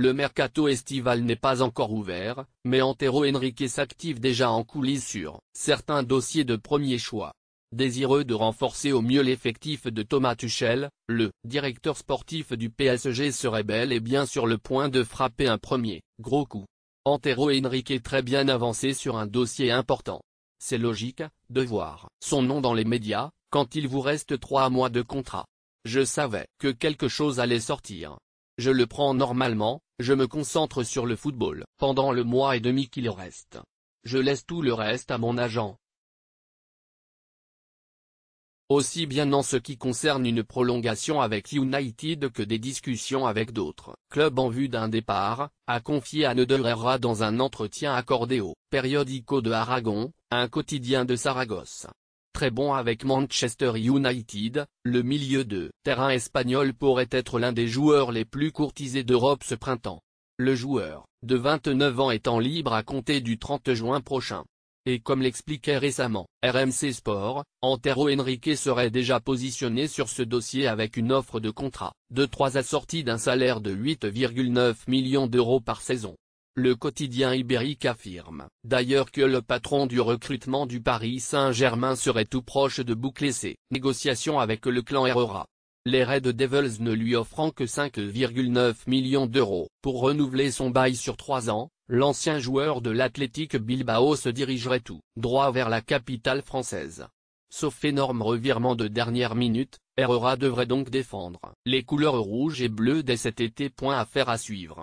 Le mercato estival n'est pas encore ouvert, mais Antero Henrique s'active déjà en coulisses sur certains dossiers de premier choix. Désireux de renforcer au mieux l'effectif de Thomas Tuchel, le directeur sportif du PSG serait bel et bien sur le point de frapper un premier gros coup. Antero Henrique est très bien avancé sur un dossier important. C'est logique de voir son nom dans les médias, quand il vous reste 3 mois de contrat. Je savais que quelque chose allait sortir. Je le prends normalement, je me concentre sur le football pendant le mois et demi qu'il reste. Je laisse tout le reste à mon agent. Aussi bien en ce qui concerne une prolongation avec United que des discussions avec d'autres clubs en vue d'un départ, a confié Anne Herrera dans un entretien accordé au Periódico de Aragon, un quotidien de Saragosse. Très bon avec Manchester United, le milieu de terrain espagnol pourrait être l'un des joueurs les plus courtisés d'Europe ce printemps. Le joueur, de 29 ans étant libre à compter du 30 juin prochain. Et comme l'expliquait récemment RMC Sport, Antero Henrique serait déjà positionné sur ce dossier avec une offre de contrat de 3 assortie d'un salaire de 8,9 millions d'euros par saison. Le quotidien ibérique affirme d'ailleurs que le patron du recrutement du Paris Saint-Germain serait tout proche de boucler ses négociations avec le clan Herrera. Les Red Devils ne lui offrant que 5,9 millions d'euros pour renouveler son bail sur 3 ans, l'ancien joueur de l'Athletic Bilbao se dirigerait tout droit vers la capitale française. Sauf énorme revirement de dernière minute, Herrera devrait donc défendre les couleurs rouges et bleues dès cet été. Affaire à suivre.